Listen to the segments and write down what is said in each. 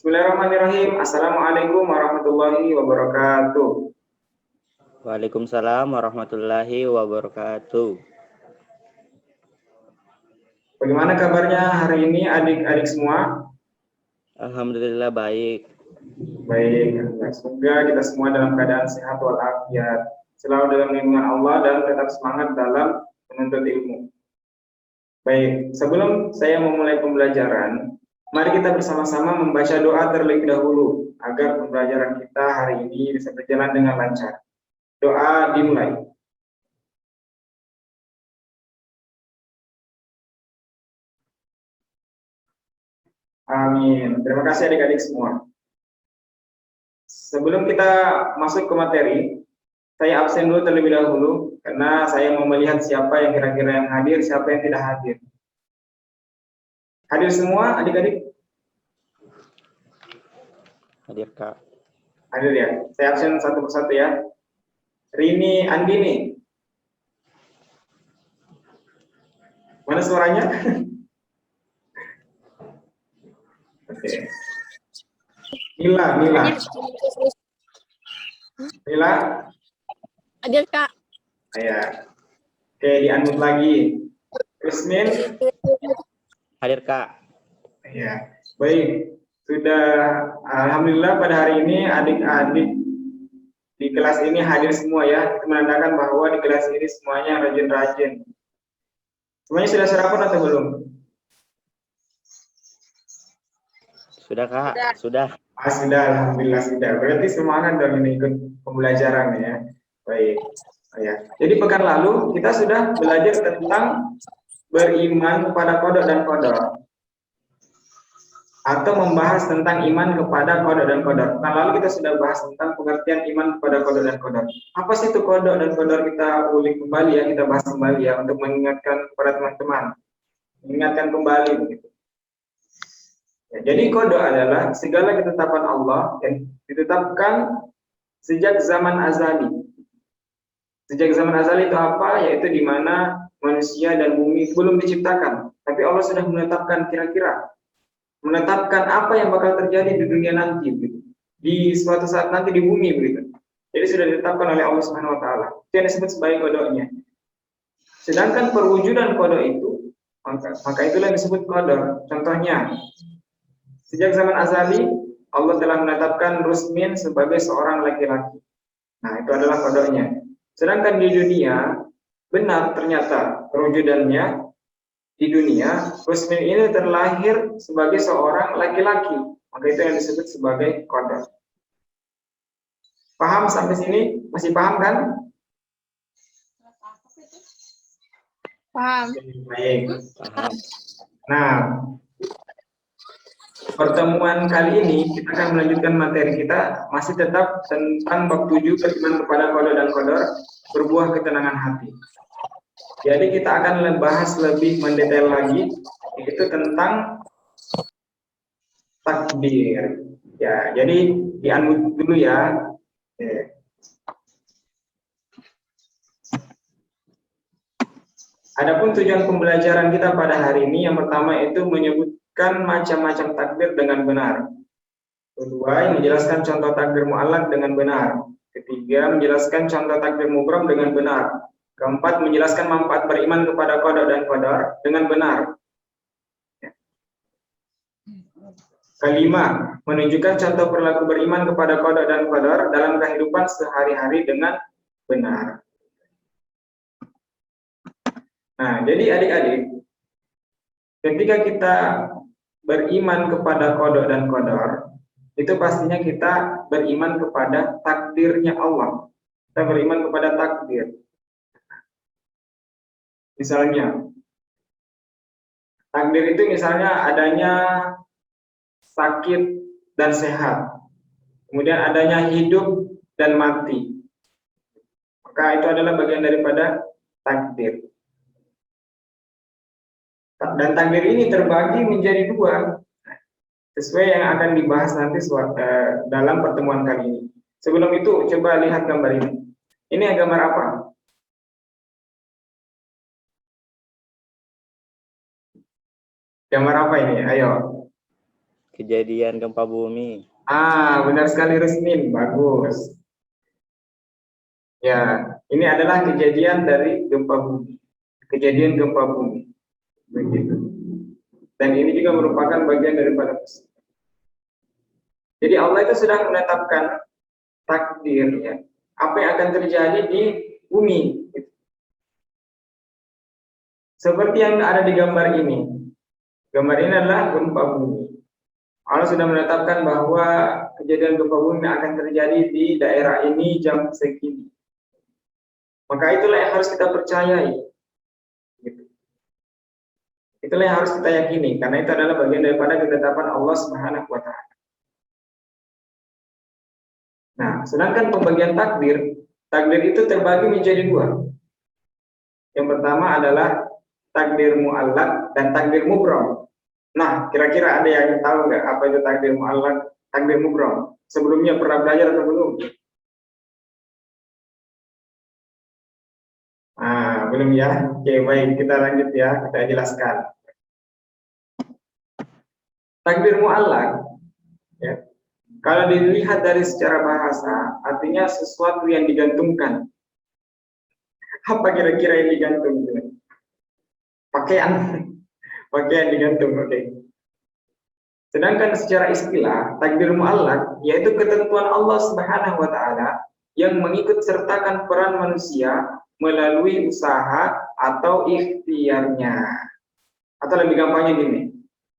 Bismillahirrahmanirrahim. Assalamualaikum warahmatullahi wabarakatuh. Waalaikumsalam warahmatullahi wabarakatuh. Bagaimana kabarnya hari ini adik-adik semua? Alhamdulillah baik. Baik, semoga kita semua dalam keadaan sehat walafiat, selalu dalam lindungan Allah dan tetap semangat dalam menuntut ilmu. Baik, sebelum saya memulai pembelajaran, mari kita bersama-sama membaca doa terlebih dahulu agar pembelajaran kita hari ini bisa berjalan dengan lancar. Doa dimulai. Amin. Terima kasih adik-adik semua. Sebelum kita masuk ke materi, saya absen dulu terlebih dahulu karena saya mau melihat siapa yang kira-kira yang hadir, siapa yang tidak hadir. Hadir semua adik-adik? Hadir Kak. Hadir ya. Saya absen satu persatu ya. Rini Andini. Mana suaranya? Oke. Mila. Mila. Hadir Kak. Ya. Oke, di-unmute lagi. Krismin. Hadir Kak. Ya. Baik. Sudah alhamdulillah pada hari ini adik-adik di kelas ini hadir semua ya. Itu menandakan bahwa di kelas ini semuanya rajin-rajin. Semuanya sudah sarapan atau belum? Sudah Kak, sudah. Sudah, alhamdulillah sudah. Berarti semangat dong ini ikut pembelajaran ya. Baik. Ya. Jadi pekan lalu kita sudah belajar tentang beriman kepada kodok dan kodok. Atau membahas tentang iman kepada kodok dan kodok. Nah, lalu kita sudah bahas tentang pengertian iman kepada kodok dan kodok. Apa sih itu kodok dan kodok? Kita ulik kembali ya, kita bahas kembali ya untuk mengingatkan kepada teman-teman, mengingatkan kembali begitu. Ya, jadi kodok adalah segala ketetapan Allah yang ditetapkan sejak zaman azali. Sejak zaman azali itu apa? Yaitu di mana manusia dan bumi belum diciptakan, tapi Allah sudah menetapkan kira-kira. Menetapkan apa yang bakal terjadi di dunia nanti, begitu. Di suatu saat nanti di bumi, begitu. Jadi sudah ditetapkan oleh Allah Subhanahu Wa Taala. Itu yang disebut sebagai kodoknya. Sedangkan perwujudan kodok itu, maka itulah yang disebut kodok. Contohnya, sejak zaman azali Allah telah menetapkan Rusmin sebagai seorang laki-laki. Nah, itu adalah kodoknya. Sedangkan di dunia benar ternyata perwujudannya. Di dunia, Rusmin ini terlahir sebagai seorang laki-laki. Maka itu yang disebut sebagai kodok. Paham sampai sini? Masih paham kan? Paham. Baik. Paham. Nah, pertemuan kali ini kita akan melanjutkan materi kita masih tetap tentang bab 7 beriman kepada kodok dan kodok berbuah ketenangan hati. Jadi kita akan membahas lebih mendetail lagi, yaitu tentang takdir. Ya, jadi di-unmute dulu ya. Oke. Adapun tujuan pembelajaran kita pada hari ini, yang pertama itu menyebutkan macam-macam takdir dengan benar. Kedua, menjelaskan contoh takdir mu'allaq dengan benar. Ketiga, menjelaskan contoh takdir mubram dengan benar. Keempat, menjelaskan manfaat beriman kepada kodok dan kodar dengan benar. Kelima, menunjukkan contoh perilaku beriman kepada kodok dan kodar dalam kehidupan sehari-hari dengan benar. Nah, jadi adik-adik, ketika kita beriman kepada kodok dan kodar, itu pastinya kita beriman kepada takdirnya Allah. Kita beriman kepada takdir. Misalnya, takdir itu misalnya adanya sakit dan sehat, kemudian adanya hidup dan mati. Maka itu adalah bagian daripada takdir. Dan takdir ini terbagi menjadi dua, sesuai yang akan dibahas nanti dalam pertemuan kali ini. Sebelum itu, coba lihat gambar ini. Ini gambar apa? Gambar apa ini? Ayo. Kejadian gempa bumi. Benar sekali Rusmin, bagus. Ya, ini adalah kejadian dari gempa bumi. Kejadian gempa bumi. Begitu. Dan ini juga merupakan bagian daripada musibah. Jadi Allah itu sudah menetapkan takdirnya. Apa yang akan terjadi di bumi. Seperti yang ada di gambar ini. Gambar ini adalah gempa bumi. Allah sudah menetapkan bahwa kejadian gempa bumi akan terjadi di daerah ini jam segini. Maka itulah yang harus kita percayai. Gitu. Itulah yang harus kita yakini, karena itu adalah bagian daripada ketetapan Allah Subhanahu wa Ta'ala. Nah, sedangkan pembagian takdir itu terbagi menjadi dua. Yang pertama adalah takdir mu'allaq dan takdir mubram. Nah, kira-kira ada yang tahu nggak apa itu takdir mu'allaq, takdir mubram? Sebelumnya pernah belajar atau belum? Belum ya? Oke, baik, kita lanjut ya, kita jelaskan. Takdir mu'allaq, ya, kalau dilihat dari secara bahasa, artinya sesuatu yang digantungkan. Apa kira-kira yang digantung? Pakaian. Pakaian digantung, oke. Sedangkan secara istilah, takdir mu'allaq yaitu ketentuan Allah Subhanahu wa Ta'ala yang mengikut sertakan peran manusia melalui usaha atau ikhtiarnya. Atau lebih gampangnya gini,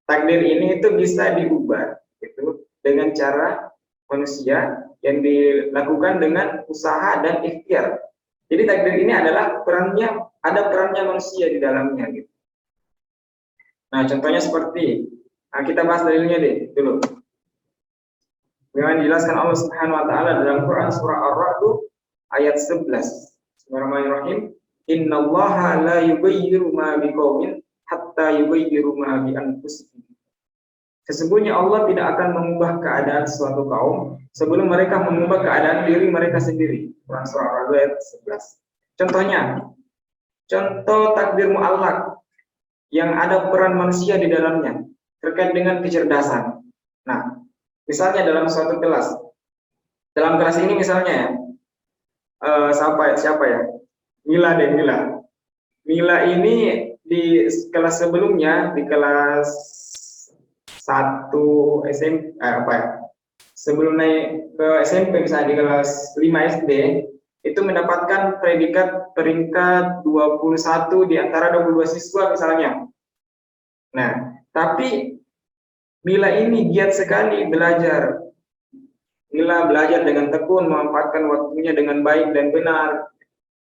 takdir ini itu bisa diubah gitu, dengan cara manusia yang dilakukan dengan usaha dan ikhtiar. Jadi takdir ini adalah ada perannya manusia di dalamnya gitu. Nah, contohnya seperti, kita bahas dalilnya dulu. Dengan dijelaskan Allah Subhanahu wa Ta'ala dalam Quran surah Ar-Ra'd ayat 11. Bismillahirrahmanirrahim. Innallaha la yughayyiru ma biqaumin hatta yughayyiru ma bi anfusihim. Sesungguhnya Allah tidak akan mengubah keadaan suatu kaum sebelum mereka mengubah keadaan diri mereka sendiri. Quran surah Ar-Ra'd ayat 11. Contohnya, contoh takdir mu'allaq yang ada peran manusia di dalamnya terkait dengan kecerdasan. Nah, misalnya dalam suatu kelas. Dalam kelas ini misalnya siapa ya? Mila. Mila ini di kelas sebelumnya, di kelas 1 SMP sebelum naik ke SMP misalnya di kelas 5 SD itu mendapatkan predikat peringkat 21 di antara 22 siswa misalnya. Nah, tapi Mila ini giat sekali belajar. Mila belajar dengan tekun, memanfaatkan waktunya dengan baik dan benar,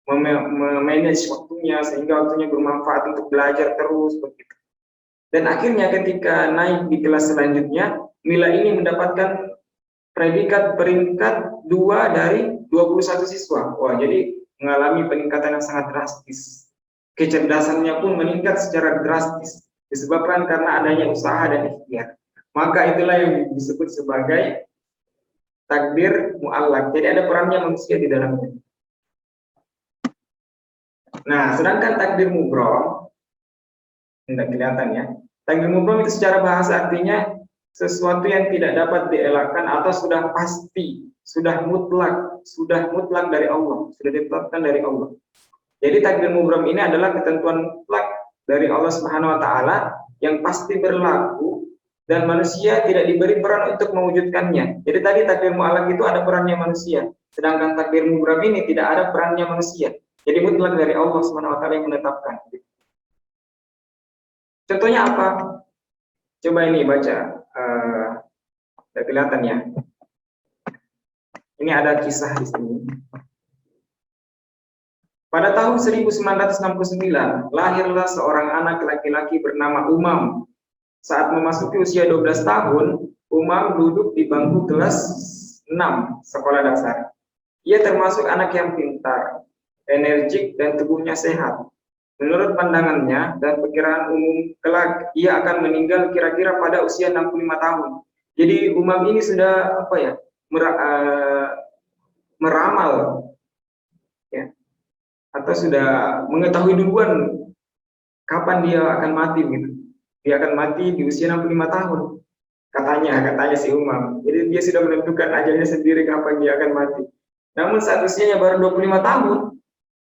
memanage waktunya sehingga waktunya bermanfaat untuk belajar terus begitu. Dan akhirnya ketika naik di kelas selanjutnya, Mila ini mendapatkan predikat peringkat 2 dari 21 siswa. Wah, jadi mengalami peningkatan yang sangat drastis. Kecerdasannya pun meningkat secara drastis disebabkan karena adanya usaha dan ikhtiar. Maka itulah yang disebut sebagai takdir mu'allaq. Jadi ada perannya manusia di dalamnya. Nah, sedangkan takdir mubram tidak kelihatan ya. Takdir mubram itu secara bahasa artinya sesuatu yang tidak dapat dielakkan atau sudah pasti, sudah mutlak dari Allah, sudah ditetapkan dari Allah. Jadi takdir mubram ini adalah ketentuan mutlak dari Allah Subhanahu wa Ta'ala yang pasti berlaku dan manusia tidak diberi peran untuk mewujudkannya. Jadi tadi takdir mu'allaq itu ada perannya manusia, sedangkan takdir mubram ini tidak ada perannya manusia. Jadi mutlak dari Allah Subhanahu wa Ta'ala yang menetapkan. Contohnya apa? Coba ini baca. Tidak kelihatan ya. Ini ada kisah di sini. Pada tahun 1969, lahirlah seorang anak laki-laki bernama Umam. Saat memasuki usia 12 tahun, Umam duduk di bangku kelas 6 sekolah dasar. Ia termasuk anak yang pintar, energik, dan tubuhnya sehat. Menurut pandangannya dan perkiraan umum kelak, ia akan meninggal kira-kira pada usia 65 tahun. Jadi Umam ini sudah meramal, ya, atau sudah mengetahui duluan kapan dia akan mati gitu. Dia akan mati di usia 65 tahun. katanya si Umam. Jadi dia sudah menentukan ajalnya sendiri kapan dia akan mati. Namun saat usianya baru 25 tahun,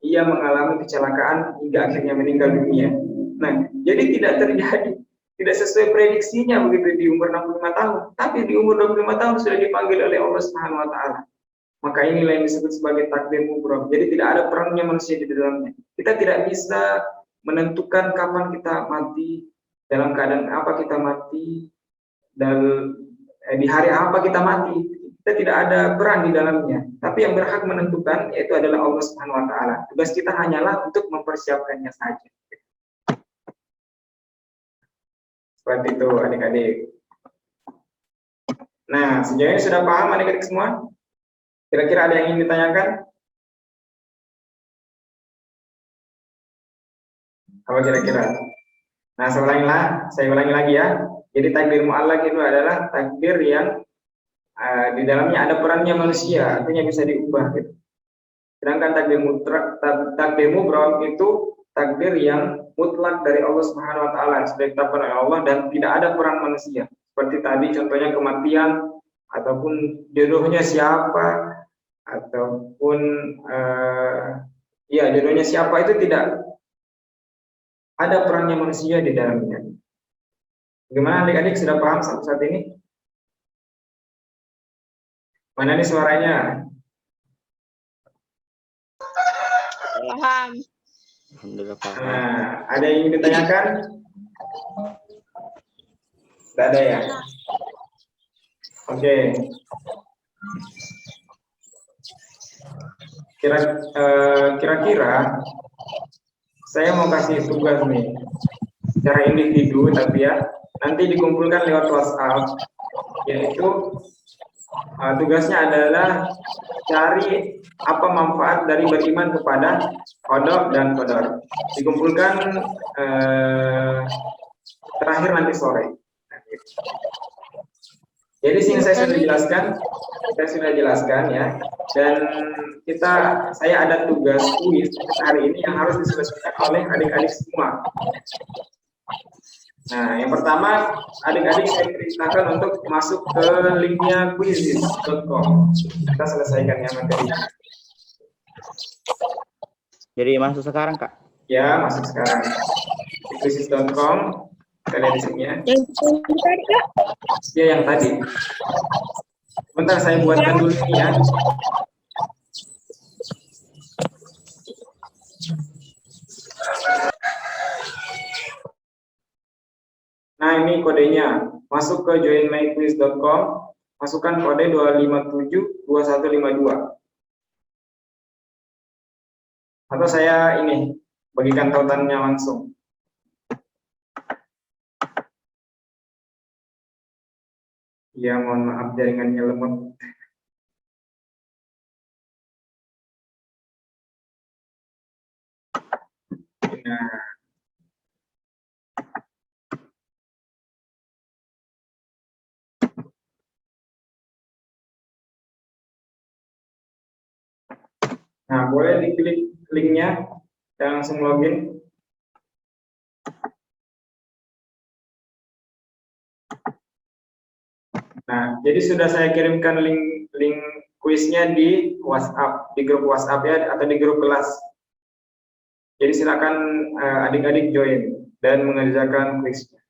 ia mengalami kecelakaan hingga akhirnya meninggal dunia. Nah, jadi tidak sesuai prediksinya begitu di umur 65 tahun, tapi di umur 25 tahun sudah dipanggil oleh Allah Subhanahu wa taala. Maka inilah yang disebut sebagai takdir mubrom. Jadi tidak ada perannya manusia di dalamnya. Kita tidak bisa menentukan kapan kita mati, dalam keadaan apa kita mati, dan di hari apa kita mati. Kita tidak ada peran di dalamnya. Tapi yang berhak menentukan yaitu adalah Allah Subhanahu wa taala. Tugas kita hanyalah untuk mempersiapkannya saja. Seperti itu adik-adik. Nah, sejauh ini sudah paham adik-adik semua? Kira-kira ada yang ingin ditanyakan? Apa kira-kira? Nah, saya ulangi lagi ya. Jadi takdir mu'allaq itu adalah takdir yang di dalamnya ada perannya manusia, artinya bisa diubah gitu. Sedangkan takdir mubrom itu takdir yang mutlak dari Allah Subhanahu wa taala, sudah ditetapkan oleh Allah dan tidak ada peran manusia. Seperti tadi contohnya kematian ataupun jodohnya siapa ataupun jodohnya siapa itu tidak ada perannya manusia di dalamnya. Gimana adik-adik, sudah paham sampai saat ini? Mana nih suaranya? Paham. Alhamdulillah paham. Nah, ada yang ingin ditanyakan? Tidak ada ya? Oke. Kira-kira saya mau kasih tugas nih secara individu, tapi ya nanti dikumpulkan lewat WhatsApp, yaitu tugasnya adalah cari apa manfaat dari beriman kepada qada dan qadar. Dikumpulkan terakhir nanti sore. Jadi sini saya sudah jelaskan ya. Dan saya ada tugas kuis hari ini yang harus diselesaikan oleh adik-adik semua. Nah, yang pertama, adik-adik saya perintahkan untuk masuk ke linknya quizizz.com. Kita selesaikan ya materinya. Jadi masuk sekarang, Kak? Ya, masuk sekarang. Di quizizz.com, kita lihat di sini ya. Yang tadi, Kak? Ya, yang tadi. Bentar, saya buatkan dulu ini ya. Nah, ini kodenya. Masuk ke joinmyquiz.com, masukkan kode 2572152. Atau saya ini bagikan tautannya langsung. Ya, mohon maaf jaringannya lemot. Nah, boleh diklik linknya dan langsung login. Nah, jadi sudah saya kirimkan link kuisnya di WhatsApp, di grup WhatsApp ya, atau di grup kelas. Jadi silakan adik-adik join dan mengerjakan kuisnya.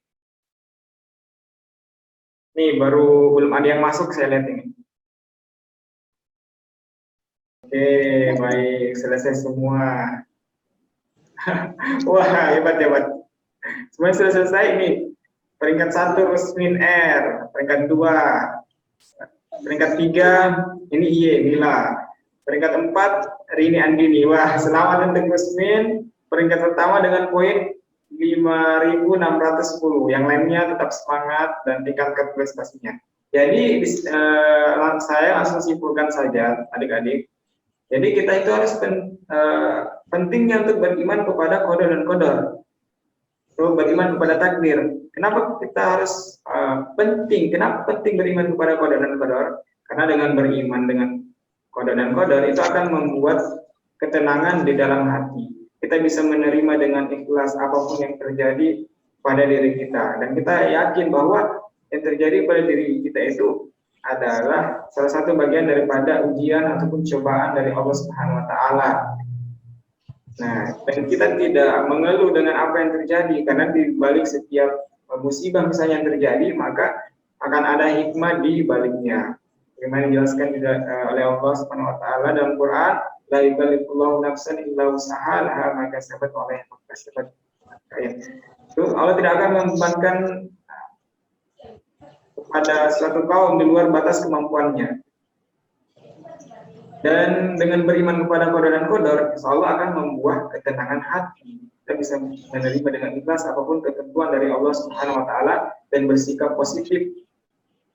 Nih, belum ada yang masuk, saya lihat ini. Oke, baik, selesai semua. Wah, hebat. Semuanya sudah selesai ini. Peringkat 1 Rusmin R, peringkat 2, peringkat 3 ini Mila, peringkat 4 Rini Andini. Wah, selamat untuk Rusmin, peringkat pertama dengan poin 5.610. Yang lainnya tetap semangat dan tingkatkan prestasinya. Jadi saya langsung simpulkan saja adik-adik. Jadi kita itu harus pentingnya untuk beriman kepada qada dan qadar. Beriman kepada takdir. Kenapa kita harus penting? Kenapa penting beriman kepada qada dan qadar? Karena dengan beriman dengan qada dan qadar itu akan membuat ketenangan di dalam hati. Kita bisa menerima dengan ikhlas apapun yang terjadi pada diri kita, dan kita yakin bahwa yang terjadi pada diri kita itu adalah salah satu bagian daripada ujian ataupun cobaan dari Allah Subhanahu wa taala. Nah, dan kita tidak mengeluh dengan apa yang terjadi, karena di balik setiap musibah misalnya yang terjadi, maka akan ada hikmah di baliknya. Bagaimana dijelaskan juga oleh Allah Subhanahu wa taala dalam Quran, la yukallifullahu nafsan illa wus'aha laha ma kasabat wa 'alaiha ma kasabat. Itu Allah tidak akan membebankan kepada suatu kaum di luar batas kemampuannya. Dan dengan beriman kepada qada dan qadar, insya Allah akan membuat ketenangan hati. Kita bisa menerima dengan ikhlas apapun ketentuan dari Allah Subhanahu wa taala dan bersikap positif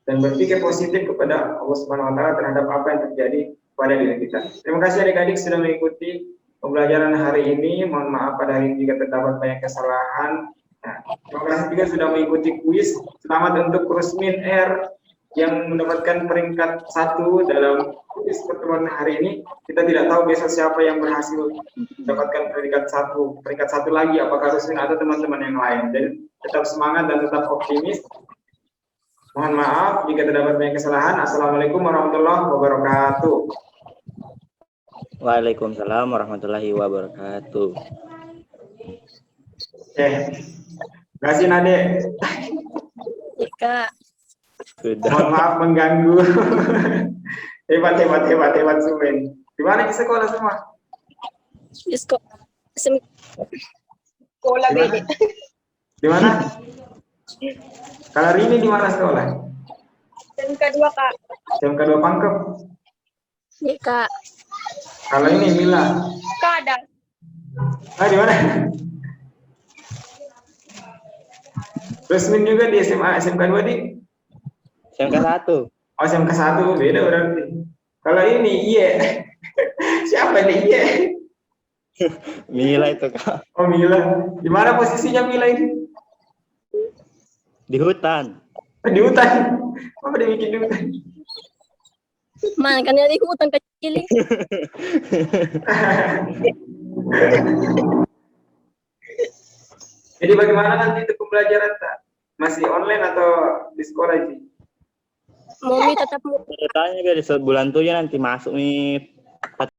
dan berpikir positif kepada Allah Subhanahu wa taala terhadap apa yang terjadi pada diri kita. Terima kasih adik-adik sudah mengikuti pembelajaran hari ini. Mohon maaf pada hari ini jika terdapat banyak kesalahan. Nah, terima kasih juga sudah mengikuti kuis. Selamat untuk Rusmin R yang mendapatkan peringkat 1 dalam kuis pertemuan hari ini. Kita tidak tahu besok siapa yang berhasil mendapatkan peringkat 1 lagi, apakah Rusmin atau teman-teman yang lain. Dan tetap semangat dan tetap optimis. Mohon maaf jika terdapat banyak kesalahan. Assalamualaikum warahmatullahi wabarakatuh. Waalaikumsalam warahmatullahi wabarakatuh. Terima kasih Nade. Kak. Sudah. Mohon maaf mengganggu. hebat Sumen. Di mana di sekolah semua? Di sekolah beda. Di mana? Kalau Rini di mana sekolah? SMK 2 Kak. SMK 2 Pangkep. Iya Kak. Kalau ini Mila. Kak ada. Di mana? Rusmin juga di SMK 2 di? SMK 1. Oh, SMK 1 beda berarti. Kalau ini Iye. Siapa nih Iye? Mila itu, Kak. Oh, Mila. Di mana posisinya Mila ini? Di hutan. Di hutan. Apa dia bikin di hutan? Man, kan dari hutan kecil. Jadi bagaimana nanti itu pembelajaran tak? Masih online atau di sekolah sih? Mami tetap Tanya biar di bulan 7 nanti masuk nih